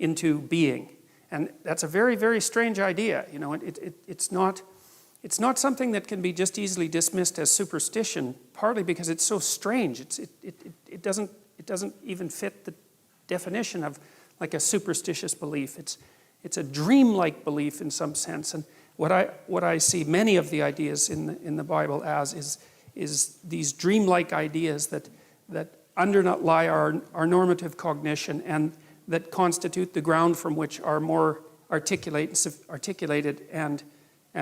into being. And that's a very, very strange idea. You know, it's not something that can be just easily dismissed as superstition, partly because it's so strange. It doesn't even fit the definition of like a superstitious belief. It's a dreamlike belief in some sense. And what I see many of the ideas in the Bible as is these dreamlike ideas that underlie our normative cognition and that constitute the ground from which our more articulated and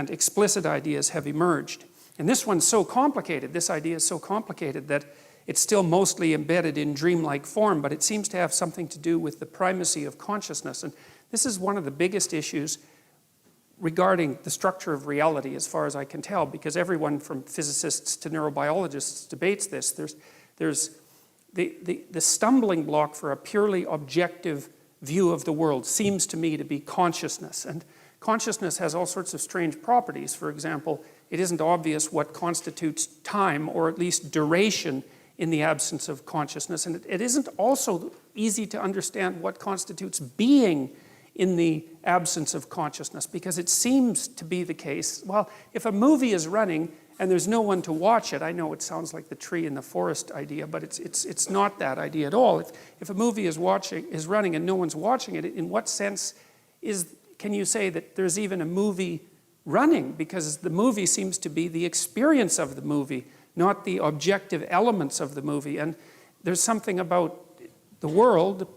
explicit ideas have emerged. And this one's so complicated, this idea is so complicated that it's still mostly embedded in dreamlike form, but it seems to have something to do with the primacy of consciousness. And this is one of the biggest issues regarding the structure of reality, as far as I can tell, because everyone from physicists to neurobiologists debates this. There's the stumbling block for a purely objective view of the world seems to me to be consciousness. And consciousness has all sorts of strange properties. For example, it isn't obvious what constitutes time, or at least duration, in the absence of consciousness. And it isn't also easy to understand what constitutes being in the absence of consciousness, because it seems to be the case, well, if a movie is running and there's no one to watch it, I know it sounds like the tree in the forest idea, but it's not that idea at all. If a movie is running and no one's watching it, in what sense can you say that there's even a movie running? Because the movie seems to be the experience of the movie, not the objective elements of the movie. And there's something about the world,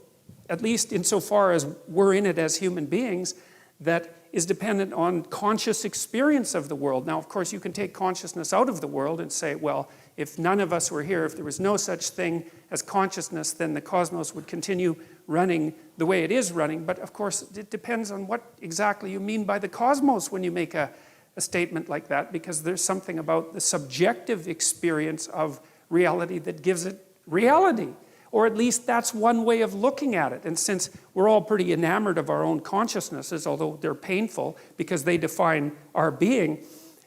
at least insofar as we're in it as human beings, that is dependent on conscious experience of the world. Now, of course, you can take consciousness out of the world and say, well, if none of us were here, if there was no such thing as consciousness, then the cosmos would continue running the way it is running. But of course, it depends on what exactly you mean by the cosmos when you make a statement like that, because there's something about the subjective experience of reality that gives it reality. Or at least that's one way of looking at it. And since we're all pretty enamored of our own consciousnesses, although they're painful because they define our being,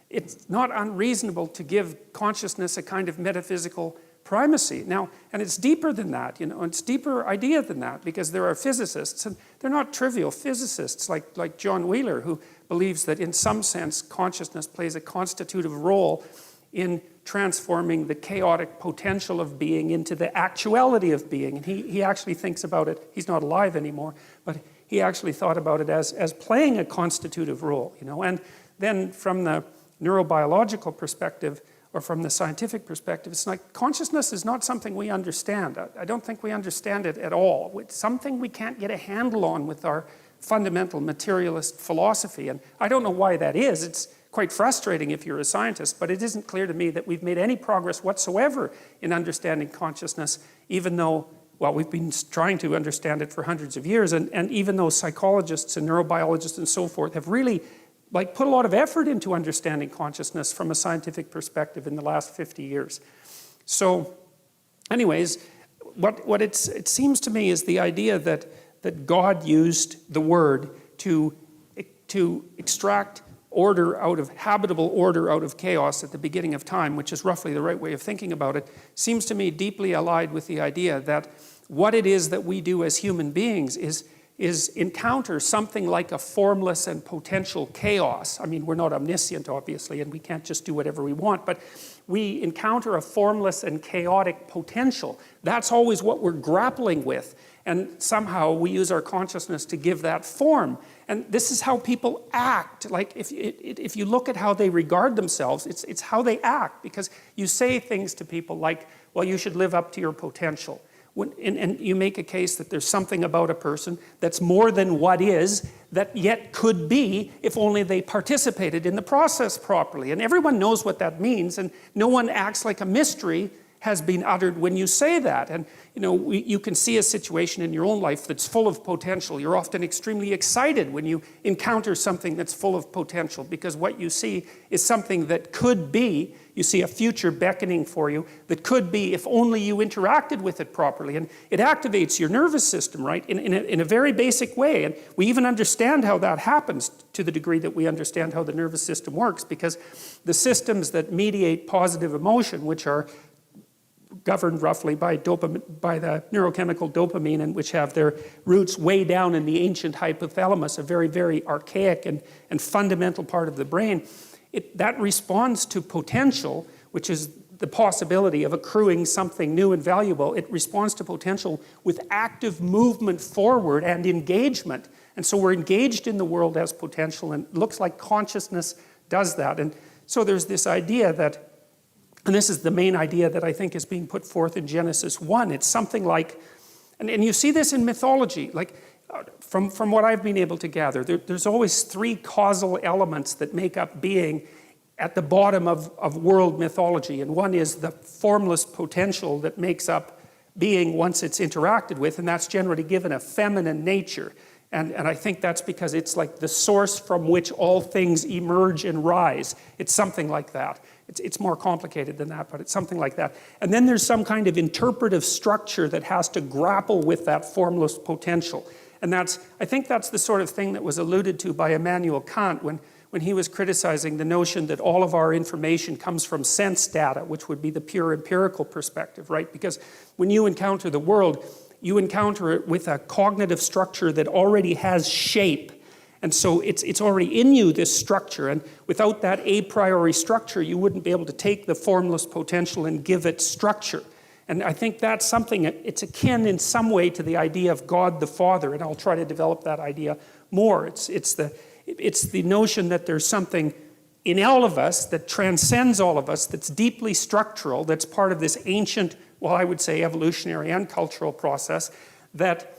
it's not unreasonable to give consciousness a kind of metaphysical primacy. Now, and it's deeper than that, you know, it's a deeper idea than that, because there are physicists, and they're not trivial physicists like John Wheeler, who believes that in some sense consciousness plays a constitutive role in transforming the chaotic potential of being into the actuality of being. And he actually thinks about it, he's not alive anymore, but he actually thought about it as playing a constitutive role, you know. And then from the neurobiological perspective, or from the scientific perspective, it's like consciousness is not something we understand. I don't think we understand it at all. It's something we can't get a handle on with our fundamental materialist philosophy. And I don't know why that is. It's quite frustrating if you're a scientist, but it isn't clear to me that we've made any progress whatsoever in understanding consciousness, even though, well, we've been trying to understand it for hundreds of years, and even though psychologists and neurobiologists and so forth have really put a lot of effort into understanding consciousness from a scientific perspective in the last 50 years. So anyways, what it seems to me is the idea that God used the word to extract habitable order out of chaos at the beginning of time, which is roughly the right way of thinking about it, seems to me deeply allied with the idea that what it is that we do as human beings is encounter something like a formless and potential chaos. I mean, we're not omniscient, obviously, and we can't just do whatever we want, but we encounter a formless and chaotic potential. That's always what we're grappling with, and somehow we use our consciousness to give that form. And this is how people act. Like, if you look at how they regard themselves, it's how they act, because you say things to people like, well, you should live up to your potential. And you make a case that there's something about a person that's more than what is, that yet could be if only they participated in the process properly. And everyone knows what that means, and no one acts like a mystery has been uttered when you say that. And you know, you can see a situation in your own life that's full of potential. You're often extremely excited when you encounter something that's full of potential, because what you see is something that could be. You see a future beckoning for you that could be if only you interacted with it properly. And it activates your nervous system, right, in a very basic way. And we even understand how that happens to the degree that we understand how the nervous system works, because the systems that mediate positive emotion, which are governed roughly by the neurochemical dopamine, and which have their roots way down in the ancient hypothalamus, a very, very archaic and fundamental part of the brain. That responds to potential, which is the possibility of accruing something new and valuable. It responds to potential with active movement forward and engagement. And so we're engaged in the world as potential, and it looks like consciousness does that. And so there's this idea that, and this is the main idea that I think is being put forth in Genesis 1. It's something like, and you see this in mythology, like from what I've been able to gather, there's always three causal elements that make up being at the bottom of world mythology. And one is the formless potential that makes up being once it's interacted with, and that's generally given a feminine nature. And I think that's because it's like the source from which all things emerge and rise. It's something like that. It's more complicated than that, but it's something like that. And then there's some kind of interpretive structure that has to grapple with that formless potential. And I think that's the sort of thing that was alluded to by Immanuel Kant when he was criticizing the notion that all of our information comes from sense data, which would be the pure empirical perspective, right? Because when you encounter the world, you encounter it with a cognitive structure that already has shape. And so it's already in you, this structure. And without that a priori structure, you wouldn't be able to take the formless potential and give it structure. And I think that's something, it's akin in some way to the idea of God the Father. And I'll try to develop that idea more. It's the notion that there's something in all of us that transcends all of us, that's deeply structural, that's part of this ancient, well, I would say evolutionary and cultural process that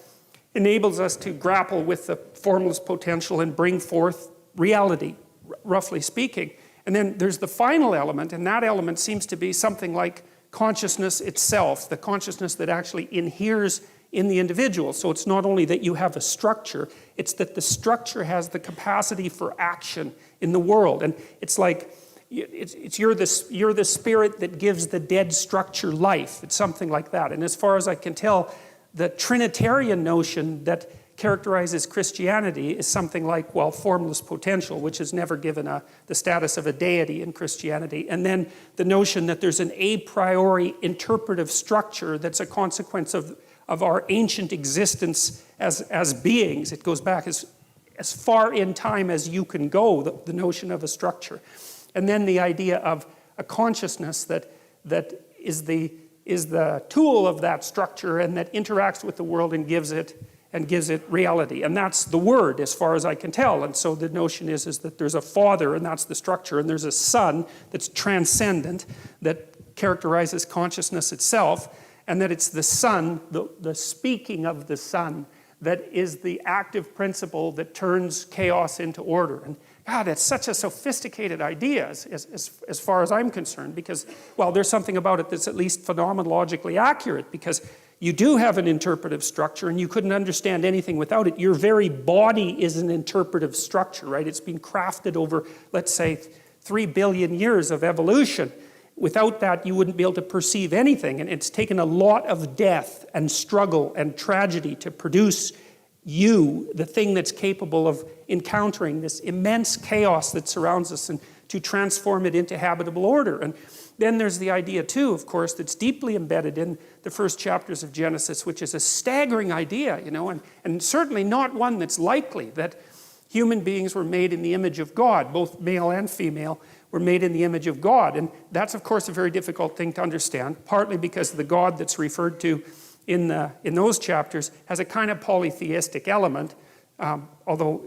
enables us to grapple with the formless potential and bring forth reality, roughly speaking. And then there's the final element, and that element seems to be something like consciousness itself, the consciousness that actually inheres in the individual. So it's not only that you have a structure, it's that the structure has the capacity for action in the world. And it's like, you're the spirit that gives the dead structure life. It's something like that. And as far as I can tell, the Trinitarian notion that characterizes Christianity is something like, well, formless potential, which is never given the status of a deity in Christianity. And then the notion that there's an a priori interpretive structure that's a consequence of our ancient existence as beings. It goes back as far in time as you can go, the notion of a structure. And then the idea of a consciousness that is the tool of that structure and that interacts with the world and gives it reality. And that's the Word, as far as I can tell. And so the notion is that there's a Father, and that's the structure, and there's a Son that's transcendent, that characterizes consciousness itself, and that it's the Son, the speaking of the Son, that is the active principle that turns chaos into order. And God, it's such a sophisticated idea as far as I'm concerned, because, well, there's something about it that's at least phenomenologically accurate, because you do have an interpretive structure and you couldn't understand anything without it. Your very body is an interpretive structure, right? It's been crafted over, let's say, 3 billion years of evolution. Without that, you wouldn't be able to perceive anything. And it's taken a lot of death and struggle and tragedy to produce you, the thing that's capable of encountering this immense chaos that surrounds us, and to transform it into habitable order. And then there's the idea too, of course, that's deeply embedded in the first chapters of Genesis, which is a staggering idea, you know, and certainly not one that's likely, that human beings were made in the image of God, both male and female were made in the image of God. And that's, of course, a very difficult thing to understand, partly because the God that's referred to in those chapters has a kind of polytheistic element, although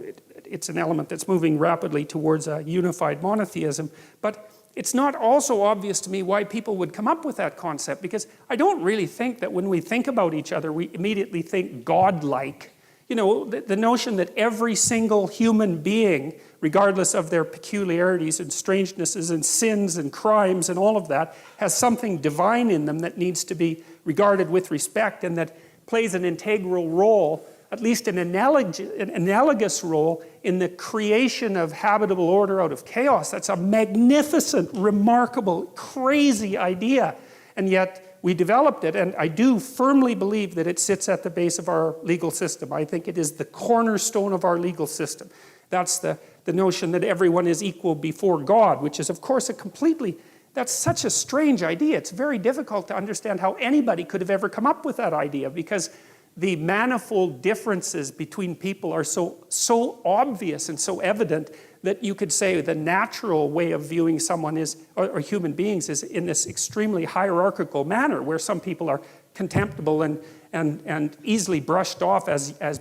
it's an element that's moving rapidly towards a unified monotheism. But it's not also obvious to me why people would come up with that concept, because I don't really think that when we think about each other, we immediately think God-like. You know, the notion that every single human being, regardless of their peculiarities and strangenesses and sins and crimes and all of that, has something divine in them that needs to be regarded with respect, and that plays an integral role, at least an analogous role, in the creation of habitable order out of chaos. That's a magnificent, remarkable, crazy idea. And yet we developed it, and I do firmly believe that it sits at the base of our legal system. I think it is the cornerstone of our legal system. That's the notion that everyone is equal before God, which is, of course, a completely That's such a strange idea. It's very difficult to understand how anybody could have ever come up with that idea, because the manifold differences between people are so obvious and so evident that you could say the natural way of viewing someone is, or human beings, is in this extremely hierarchical manner, where some people are contemptible and easily brushed off as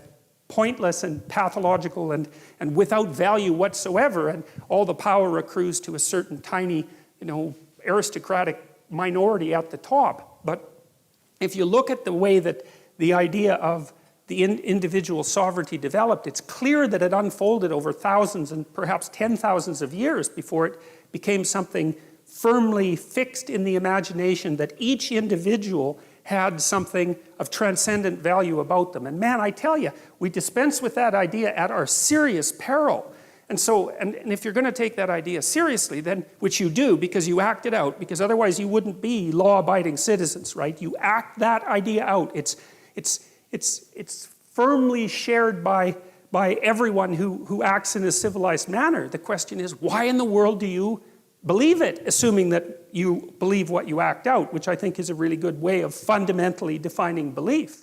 pointless and pathological and without value whatsoever, and all the power accrues to a certain tiny, aristocratic minority at the top. But if you look at the way that the idea of the individual sovereignty developed, it's clear that it unfolded over thousands and perhaps 10,000s of years before it became something firmly fixed in the imagination, that each individual had something of transcendent value about them. And man, I tell you, we dispense with that idea at our serious peril. And so, and if you're going to take that idea seriously, then, which you do because you act it out, because otherwise you wouldn't be law-abiding citizens, right? You act that idea out. It's firmly shared by everyone who acts in a civilized manner. The question is, why in the world do you believe it, assuming that you believe what you act out, which I think is a really good way of fundamentally defining belief.